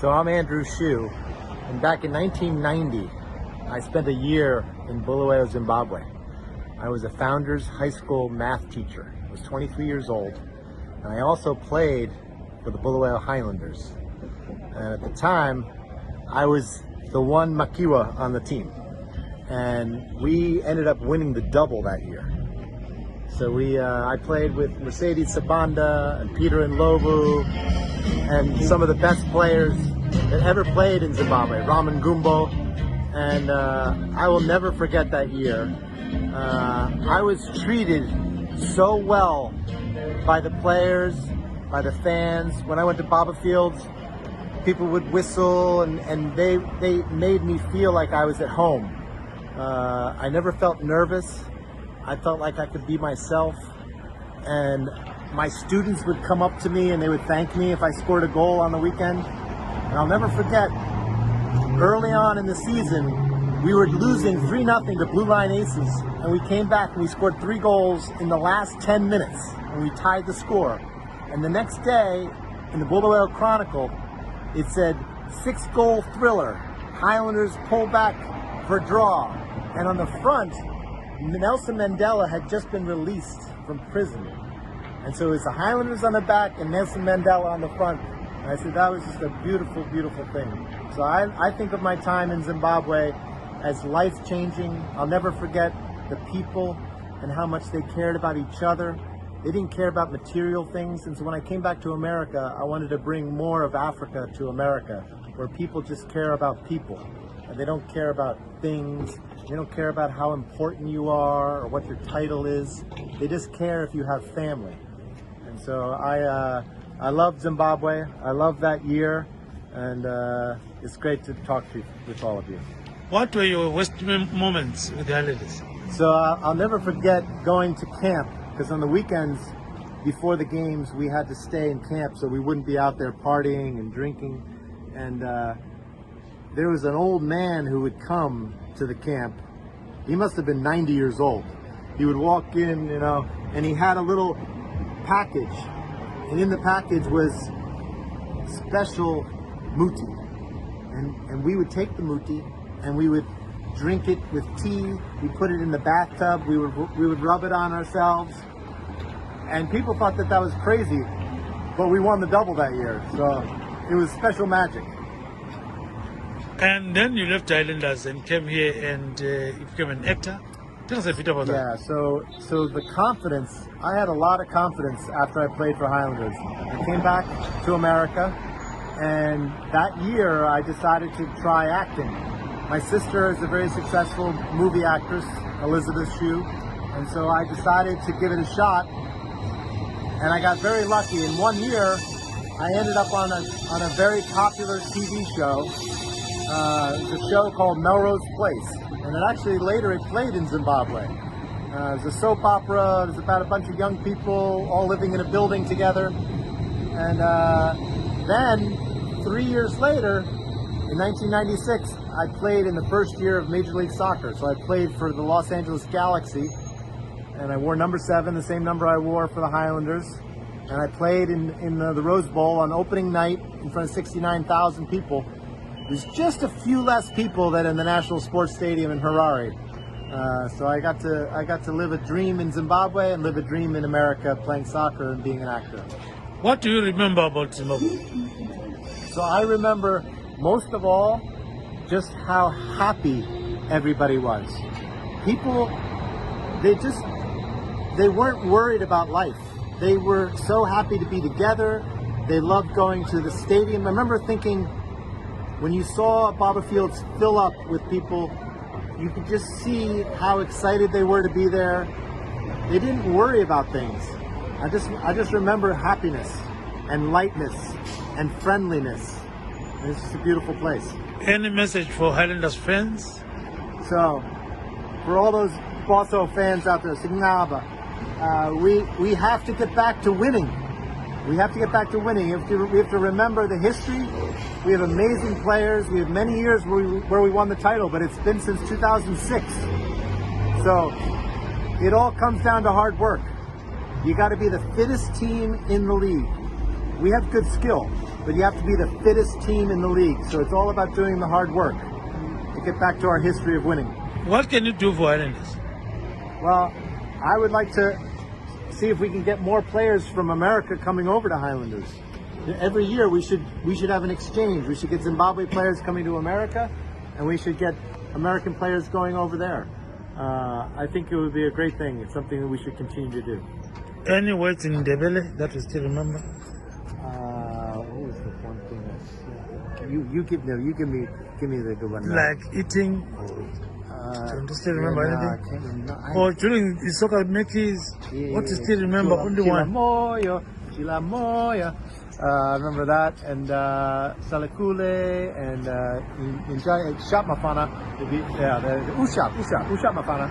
So I'm Andrew Shue, and back in 1990, I spent a year in Bulawayo, Zimbabwe. I was a Founders High School math teacher. I was 23 years old, and I also played for the Bulawayo Highlanders. And at the time, I was the one Makiwa on the team, and we ended up winning the double that year. So I played with Mercedes Sabanda and Peter Ndlovu and some of the best players that ever played in Zimbabwe, Raman Gumbo, and I will never forget that year. I was treated so well by the players, by the fans. When I went to Baba Fields, people would whistle and they made me feel like I was at home. I never felt nervous. I felt like I could be myself, and my students would come up to me and they would thank me if I scored a goal on the weekend. And I'll never forget, early on in the season, we were losing 3-0 to Blue Line Aces, and we came back and we scored 3 goals in the last 10 minutes, and we tied the score. And the next day, in the Bulawayo Chronicle, it said, 6-goal thriller, Highlanders pull back for draw. And on the front, Nelson Mandela had just been released from prison. And so it was the Highlanders on the back and Nelson Mandela on the front. And I said, that was just a beautiful, beautiful thing. So I think of my time in Zimbabwe as life-changing. I'll never forget the people and how much they cared about each other. They didn't care about material things. And so when I came back to America, I wanted to bring more of Africa to America, where people just care about people. And they don't care about things. They don't care about how important you are or what your title is. They just care if you have family. And so I love Zimbabwe. I love that year. And it's great to talk with all of you. What were your worst moments with the Highlanders? So I'll never forget going to camp, because on the weekends before the games, we had to stay in camp so we wouldn't be out there partying and drinking. And there was an old man who would come to the camp. He must have been 90 years old. He would walk in, and he had a little package. And in the package was special muti. And we would take the muti and we would drink it with tea. We put it in the bathtub. We would rub it on ourselves. And people thought that was crazy, but we won the double that year. So it was special magic. And then you left the Islanders and came here and you became an actor. Tell us a bit about that. Yeah, so the confidence, I had a lot of confidence after I played for Highlanders. I came back to America, and that year I decided to try acting. My sister is a very successful movie actress, Elizabeth Shue, and so I decided to give it a shot, and I got very lucky. In 1 year, I ended up on a very popular TV show. It's a show called Melrose Place, and later it played in Zimbabwe. It was a soap opera. It was about a bunch of young people all living in a building together. And then 3 years later, in 1996, I played in the first year of Major League Soccer. So I played for the Los Angeles Galaxy, and I wore number 7, the same number I wore for the Highlanders. And I played in the Rose Bowl on opening night in front of 69,000 people. There's just a few less people than in the National Sports Stadium in Harare. So I got to live a dream in Zimbabwe and live a dream in America, playing soccer and being an actor. What do you remember about Zimbabwe? So I remember, most of all, just how happy everybody was. People, they weren't worried about life. They were so happy to be together. They loved going to the stadium. I remember thinking, when you saw Baba Fields fill up with people, you could just see how excited they were to be there. They didn't worry about things. I just remember happiness and lightness and friendliness. And it's just a beautiful place. Any message for Highlanders fans? So, for all those Bosso fans out there, Signaba, we have to get back to winning. We have to get back to winning. We have to remember the history. We have amazing players. We have many years where we won the title, but it's been since 2006. So it all comes down to hard work. You got to be the fittest team in the league. we have good skill, but you have to be the fittest team in the league. So it's all about doing the hard work. To get back to our history of winning. What can you do for Islanders? Well, I would like to see if we can get more players from America coming over to Highlanders. Every year we should have an exchange. We should get Zimbabwe players coming to America, and we should get American players going over there. I think it would be a great thing. It's something that we should continue to do. Any words in Ndebele that you still remember? What was the one thing that's you give me the good one. Like eating? Do you still remember anything? I can't remember. Or during the soccer matches, what you still remember? Only one. Chilamoya. I remember that, and Salakule, and Shop Mafana. Yeah, Ushap Mafana.